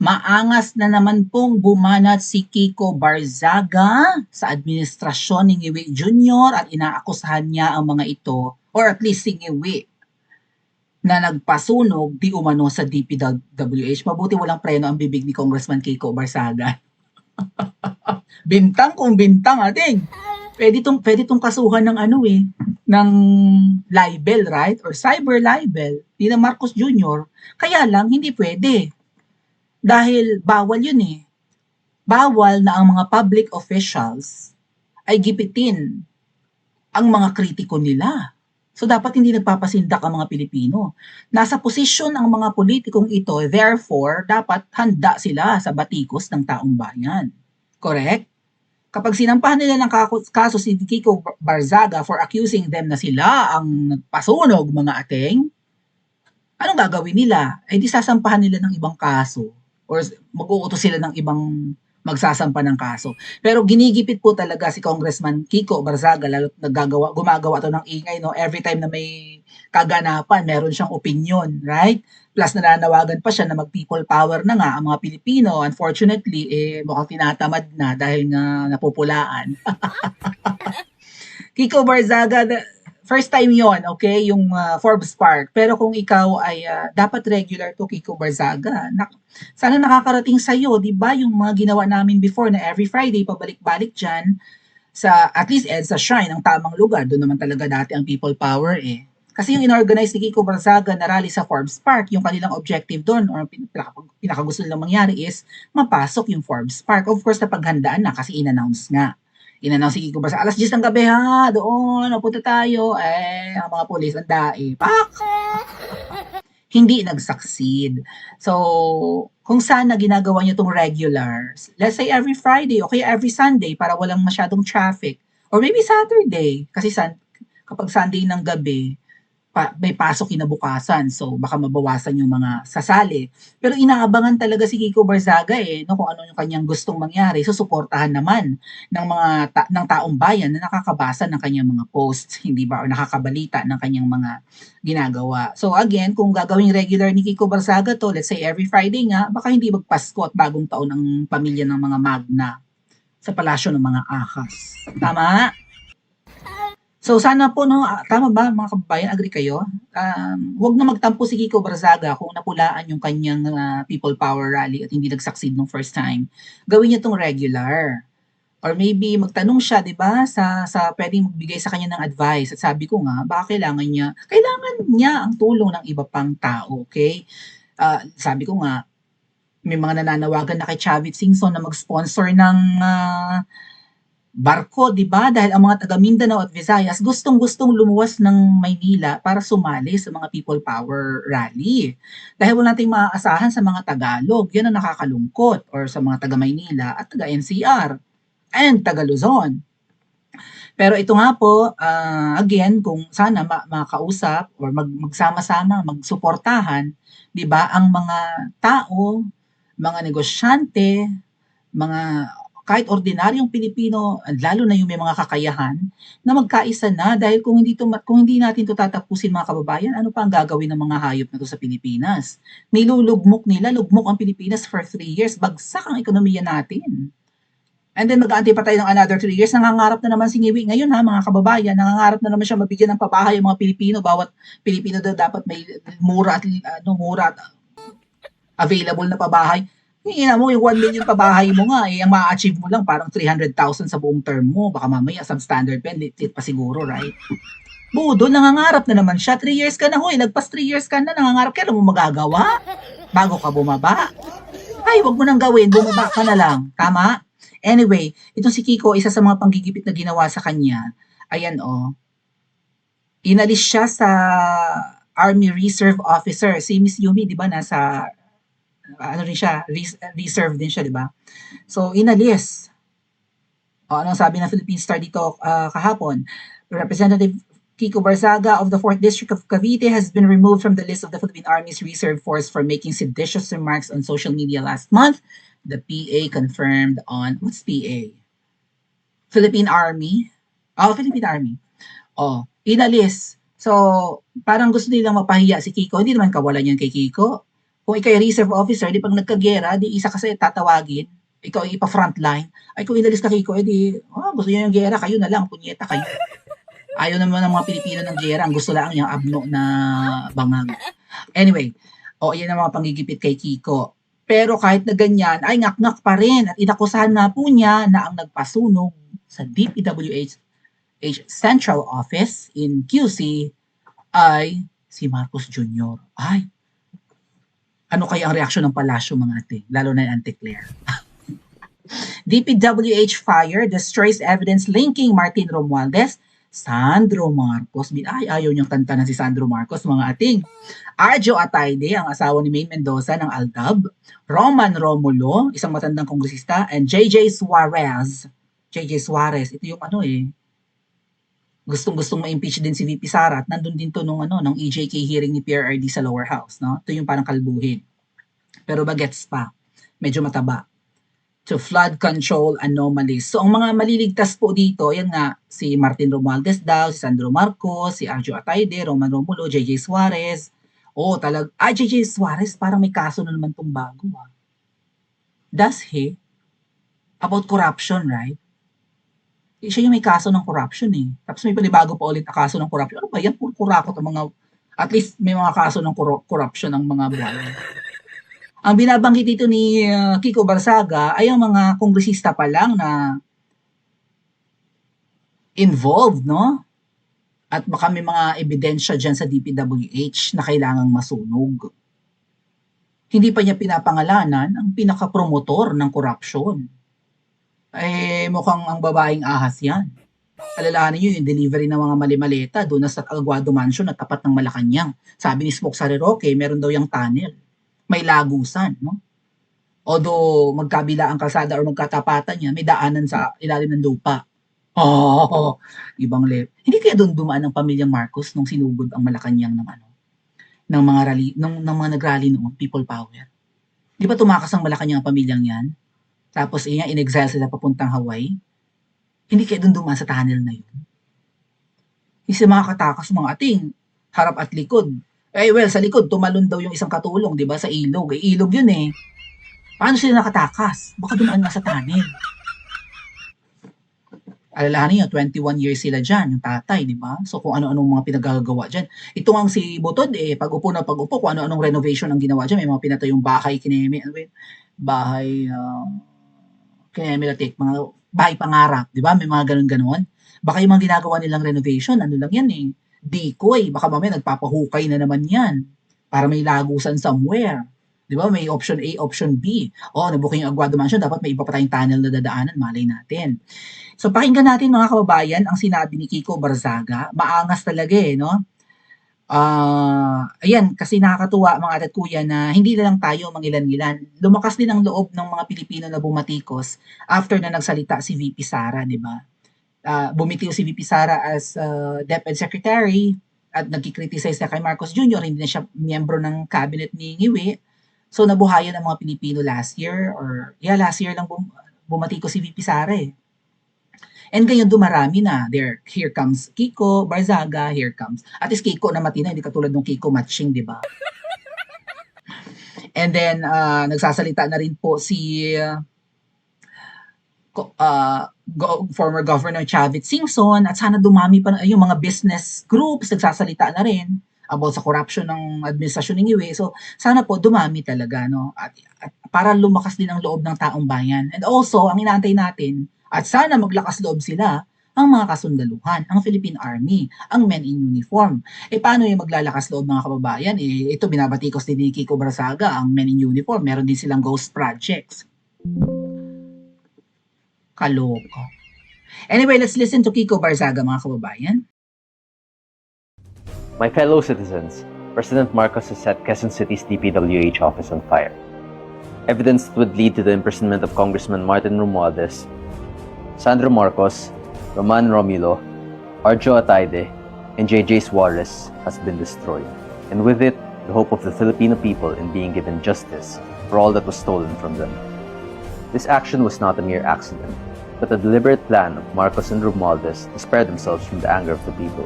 Maangas na naman pong bumanat si Kiko Barzaga sa administrasyon ni Ngiwi Jr. at inaakusahan niya ang mga ito, or at least si Ngiwi, na nagpasunog di umano sa DPWH. Mabuti walang preno ang bibig ni Congressman Kiko Barzaga. Bintang kung bintang ating. Pwede tong kasuhan ng ng libel, right? Or cyber libel ni na Marcos Jr. Kaya lang hindi pwede. Dahil bawal yun eh. Bawal na ang mga public officials ay gipitin ang mga kritiko nila. So dapat hindi nagpapasindak ang mga Pilipino. Nasa posisyon ang mga politikong ito, therefore, dapat handa sila sa batikos ng taong bayan. Correct? Kapag sinampahan nila ng kaso si Kiko Barzaga for accusing them na sila ang nagpasunog mga ating, anong gagawin nila? Eh di sasampahan nila ng ibang kaso or mag-uutos sila ng ibang magsasampa ng kaso. Pero ginigipit po talaga si Congressman Kiko Barzaga, lalo gumagawa to ng ingay, no? Every time na may kaganapan, meron siyang opinion, right? Plus nananawagan pa siya na mag-people power na nga ang mga Pilipino. Unfortunately, mukhang tinatamad na dahil nga napupulaan. Kiko Barzaga, first time yon, okay, yung Forbes Park. Pero kung ikaw ay dapat regular to, Kiko Barzaga, sana nakakarating sa'yo, di ba, yung mga ginawa namin before na every Friday, pabalik-balik dyan, sa, at least EDSA Shrine, ang tamang lugar. Doon naman talaga dati ang people power eh. Kasi yung inorganize ni Kiko Barzaga na rally sa Forbes Park, yung kanilang objective doon, or pinakagusto nilang mangyari is, mapasok yung Forbes Park. Of course, napaghandaan na kasi in-announce nga. In-announce si Kiko Barzaga, alas 10 ng gabi ha, doon, napunta tayo. Ang mga polis, ang dae. Pak! Hindi nag-succeed. So, kung sana ginagawa niyo itong regular, let's say every Friday o kaya every Sunday para walang masyadong traffic. Or maybe Saturday, kasi kapag Sunday ng gabi, may pasok kinabukasan, so baka mabawasan yung mga sasali. Pero inaabangan talaga si Kiko Barzaga no, kung ano yung kanyang gustong mangyari. So suportahan naman ng ng taong bayan na nakakabasa ng kanyang mga posts, hindi ba, o nakakabalita ng kanyang mga ginagawa. So again, kung gagawing regular ni Kiko Barzaga to, let's say every Friday nga, baka hindi magpasko at bagong taon ang pamilya ng mga Magna sa palasyo ng mga ahas. Tama? So sana po, no, tama ba mga kababayan, agree kayo? Huwag na magtampo si Kiko Barzaga kung napulaan yung kanyang people power rally at hindi nag-succeed nung first time. Gawin niya tong regular. Or maybe magtanong siya, 'di ba, sa pwedeng magbigay sa kanya ng advice. At sabi ko nga, baka kailangan niya ang tulong ng iba pang tao, okay? Sabi ko nga, may mga nananawagan na kay Chavit Singson na mag-sponsor ng barko, 'di ba? Dahil ang mga taga Mindanao at Visayas gustong-gustong lumuwas ng Maynila para sumali sa mga people power rally. Dahil wala nating maaasahan sa mga Tagalog, 'yan ang nakakalungkot, or sa mga taga Maynila at taga NCR and taga Luzon. Pero ito nga po, again, kung sana makausap or magsama-sama, magsuportahan, 'di ba, ang mga tao, mga negosyante, mga kahit ordinaryong Pilipino, lalo na yung may mga kakayahan, na magkaisa na, dahil kung hindi natin to tatapusin mga kababayan, ano pa ang gagawin ng mga hayop na to sa Pilipinas? Nilulugmok ang Pilipinas for 3 years, bagsak ang ekonomiya natin. And then mag-aantay pa tayo ng another 3 years, nangangarap na naman si Ngiwi ngayon ha mga kababayan, nangangarap na naman siya mabigyan ng pabahay ang mga Pilipino, bawat Pilipino daw dapat may mura at available na pabahay. Ina mo, yung 1 million pabahay mo nga, ang ma-achieve mo lang parang 300,000 sa buong term mo. Baka mamaya, substandard pen, lit pa siguro, right? Budo, nangangarap na naman siya. 3 years ka na, lagpas 3 years ka na, nangangarap. Kailan mo magagawa? Bago ka bumaba? Ay, wag mo nang gawin, bumaba ka na lang. Tama? Anyway, itong si Kiko, isa sa mga panggigipit na ginawa sa kanya, ayan inalis siya sa Army Reserve Officer. Si Miss Yumi, di ba, nasa rin siya, reserve din siya, di ba? So, inalis. Anong sabi ng Philippine Star dito kahapon? Representative Kiko Barzaga of the 4th District of Cavite has been removed from the list of the Philippine Army's Reserve Force for making seditious remarks on social media last month. The PA confirmed on, what's PA? Philippine Army? Philippine Army. Inalis. So, parang gusto nilang mapahiya si Kiko. Hindi naman kawalan yan kay Kiko. Kung ikaw ay reserve officer, di pag nagkagera, di isa kasi tatawagin, ikaw ay ipa-frontline. Ay kung inalis ka Kiko, edi gusto niyo yung gera, kayo na lang, punyeta kayo. Ayaw naman ng mga Pilipino ng gera, ang gusto lang yung abno na bangag. Anyway, yan ang mga panggigipit kay Kiko. Pero kahit na ganyan, ay ngak-ngak pa rin at inakusahan nga po niya na ang nagpasunog sa DPWH Central Office in QC ay si Marcos Jr. Ay, ano kaya ang reaksyon ng palasyo mga ate, lalo na yung Auntie Claire. DPWH fire destroys evidence linking Martin Romualdez, Sandro Marcos. Ay, ayaw niyang tantanan si Sandro Marcos, mga ating. Arjo Atayde, ang asawa ni Maine Mendoza ng Aldab. Roman Romulo, isang matandang kongresista. And JJ Suarez. JJ Suarez, ito yung gustong-gustong ma-impeach din si VP Sara at nandun din to nung EJK hearing ni PRRD sa lower house, no? Ito yung parang kalbuhin. Pero bagets pa. Medyo mataba. To flood control anomalies. So, ang mga maliligtas po dito, yan nga, si Martin Romualdez daw, si Sandro Marcos, si Arjo Atayde, Roman Romulo, JJ Suarez. JJ Suarez, parang may kaso na naman tong bago. Does he? About corruption, right? Siya yung may kaso ng corruption eh. Tapos may panibago pa ulit na kaso ng corruption. Ano ba yan? Puro kurakot ang mga, at least may mga kaso ng corruption ng mga buwan. Ang binabanggit dito ni Kiko Barzaga ay ang mga kongresista pa lang na involved, no? At baka may mga ebidensya dyan sa DPWH na kailangang masunog. Hindi pa niya pinapangalanan ang pinaka-promotor ng corruption. Mukhang ang babaeng ahas yan. Alalahanin nyo yung delivery ng mga mali-maleta doon sa Aguado Mansion na tapat ng Malacanang. Sabi ni Smoke Sariroque, meron daw yung tunnel. May lagusan, no? Although magkabila ang kalsada or magkatapatan niya, may daanan sa ilalim ng lupa. Ibang level. Hindi kaya doon dumaan ang pamilyang Marcos nung sinugod ang Malacanang ng mga rally, ng mga nag-rally noon, People Power. Di ba tumakas ang Malacanang ang pamilyang yan? Tapos in-exile sila papuntang Hawaii. Hindi kaya doon dumaan sa tunnel na yun. Kasi mga katakas, mga ating harap at likod. Sa likod, tumalon daw yung isang katulong, di ba, sa ilog. Ilog yun eh. Paano sila nakatakas? Baka dumaan nga sa tunnel. Alalahanin nyo, 21 years sila dyan, yung tatay, di ba? So kung ano-anong mga pinagagawa dyan. Ito nga si Butod, pag-upo na pag-upo, kung ano-anong renovation ang ginawa dyan, may mga pinatayong bahay, mga bahay pangarap, di ba? May mga ganun-ganon. Baka yung mga ginagawa nilang renovation, ano lang yan eh, decoy. Baka mamaya nagpapahukay na naman yan para may lagusan somewhere. Di ba? May option A, option B. Nabuking yung Aguado Mansion, dapat may iba pa tayong tunnel na dadaanan, malay natin. So pakinggan natin mga kababayan ang sinabi ni Kiko Barzaga. Maangas talaga no? Ayan, kasi nakakatuwa mga ate at kuya na hindi na lang tayo mangilan-ngilan. Lumakas din ang loob ng mga Pilipino na bumatikos after na nagsalita si VP Sara, di ba? Bumitiw si VP Sara as DepEd Secretary at nagkikriticize na kay Marcos Jr., hindi na siya miyembro ng cabinet ni Ngiwi. So nabuhayan ng mga Pilipino last year lang bumatikos si VP Sara eh. And ngayon dumarami na. Here comes Kiko Barzaga, here comes. At least Kiko na matina, hindi katulad ng Kiko Matching, di ba? And then, nagsasalita na rin po si former Governor Chavit Singson at sana dumami pa yung mga business groups, nagsasalita na rin about sa corruption ng administrasyon ng Ngiwi. So, sana po dumami talaga, no? At para lumakas din ang loob ng taong bayan. And also, ang inaantay natin, at sana maglakas loob sila, ang mga kasundaluhan, ang Philippine Army, ang men in uniform. Paano yung maglalakas loob mga kababayan? Ito binabatikos din ni Kiko Barzaga, ang men in uniform. Meron din silang ghost projects. Kaloko. Anyway, let's listen to Kiko Barzaga mga kababayan. My fellow citizens, President Marcos has set Quezon City's DPWH office on fire. Evidence that would lead to the imprisonment of Congressman Martin Romualdez, Sandro Marcos, Roman Romulo, Arjo Atayde, and JJ Suarez has been destroyed, and with it, the hope of the Filipino people in being given justice for all that was stolen from them. This action was not a mere accident, but a deliberate plan of Marcos and Romualdez to spare themselves from the anger of the people.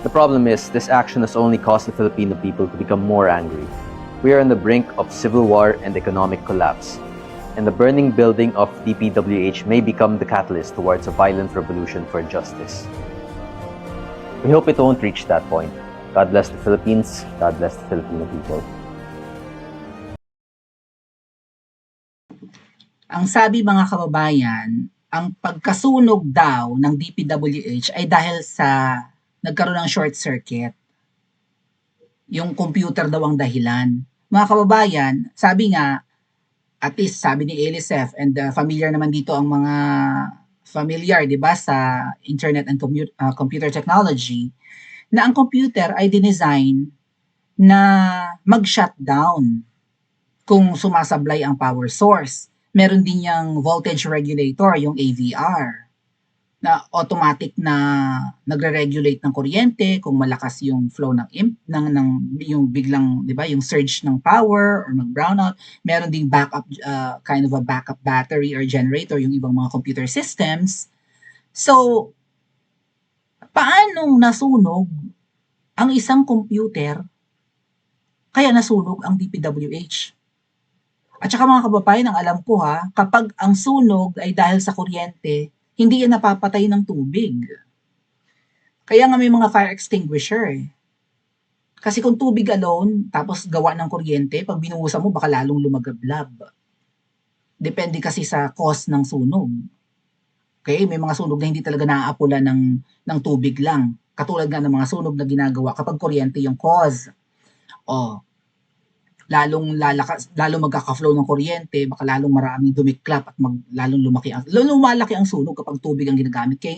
The problem is, this action has only caused the Filipino people to become more angry. We are on the brink of civil war and economic collapse, and the burning building of DPWH may become the catalyst towards a violent revolution for justice. We hope it won't reach that point. God bless the Philippines. God bless the Filipino people. Ang sabi mga kababayan, ang pagkasunog daw ng DPWH ay dahil sa nagkaroon ng short circuit. Yung computer daw ang dahilan. Mga kababayan, sabi nga, at least sabi ni Elisef, and familiar naman dito ang mga familiar, di ba, sa internet and computer technology, na ang computer ay dinesign na mag-shutdown kung sumasablay ang power source. Meron din yung voltage regulator, yung AVR, na automatic na nagre-regulate ng kuryente kung malakas yung flow ng yung biglang, 'di ba, yung surge ng power or mag-brownout. Meron ding backup kind of a backup battery or generator yung ibang mga computer systems. So, paanong nasunog ang isang computer kaya nasunog ang DPWH? At saka mga kababayan, ang alam ko kapag ang sunog ay dahil sa kuryente, hindi yan napapatay ng tubig. Kaya nga may mga fire extinguisher Kasi kung tubig alone, tapos gawa ng kuryente, pag binuhusan mo, baka lalong lumagablab. Depende kasi sa cause ng sunog. Okay? May mga sunog na hindi talaga naaapulan ng tubig lang. Katulad nga ng mga sunog na ginagawa kapag kuryente yung cause. Lalong magkaka-flow ng kuryente, baka lalong maraming dumiklap at lalong lumalaki ang sunog kapag tubig ang ginagamit. Kaya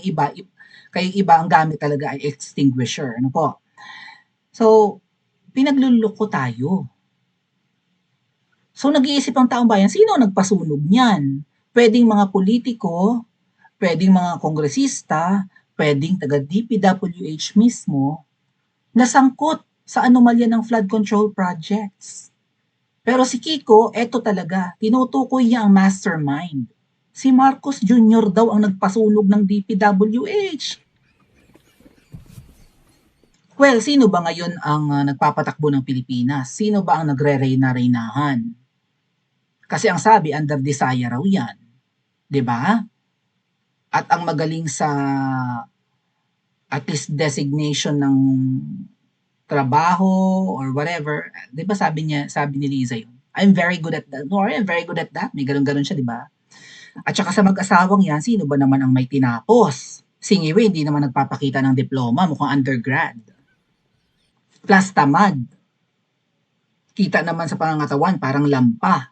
iba ang gamit talaga ay extinguisher. Ano po? So, pinagluloko tayo. So, nag-iisip ang taong bayan, sino ang nagpasunog niyan? Pwedeng mga politiko, pwedeng mga kongresista, pwedeng taga DPWH mismo, nasangkot sa anomalya ng flood control projects. Pero si Kiko, eto talaga, tinutukoy niya ang mastermind. Si Marcos Jr. daw ang nagpasunog ng DPWH. Well, sino ba ngayon ang nagpapatakbo ng Pilipinas? Sino ba ang nagre-reyna-reynahan? Kasi ang sabi, under desire raw yan. 'Di ba? At ang magaling sa at least designation ng trabaho or whatever, 'di ba sabi ni Liza yun, I'm very good at that. No, I'm very good at that. May ganun siya, 'di ba? At saka sa mag-asawang yan, sino ba naman ang may tinapos? Si Ngiwe, hindi naman nagpapakita ng diploma, mukhang undergrad. Plus tamad. Kita naman sa pangangatawan, parang lampa.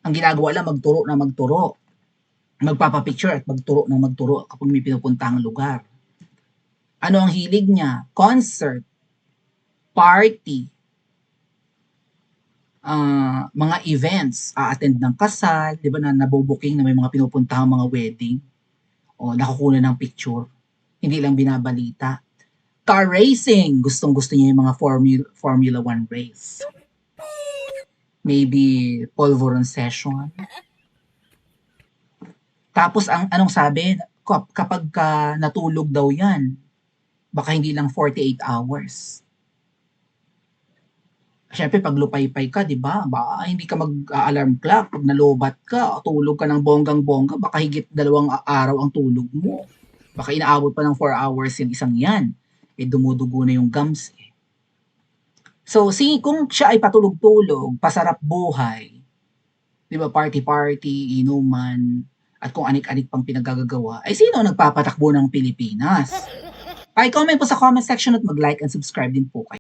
Ang ginagawa lang, magturo na magturo. Magpapapicture at magturo na magturo kapag may pinupuntahang lugar. Ano ang hilig niya? Concert, party, mga events, attend ng kasal, di ba, na nabubuking na may mga pinupuntahang mga wedding, o nakukuha ng picture, hindi lang binabalita. Car racing, gustong-gusto niya yung mga Formula 1 race. Maybe polvoron session. Tapos anong sabi? Kapag natulog daw yan, baka hindi lang 48 hours. Siyempre, pag lupay-pay ka, di ba? Baka hindi ka mag-alarm clock. Pag nalobat ka, tulog ka ng bonggang-bongga, baka higit 2 araw ang tulog mo. Baka inaabot pa ng 4 hours yung isang yan. Dumudugo na yung gums. So, kung siya ay patulog-tulog, pasarap buhay, di ba, party-party, inuman, at kung anik-anik pang pinagagagawa, ay sino nagpapatakbo ng Pilipinas? I-comment po sa comment section at mag-like and subscribe din po kayo.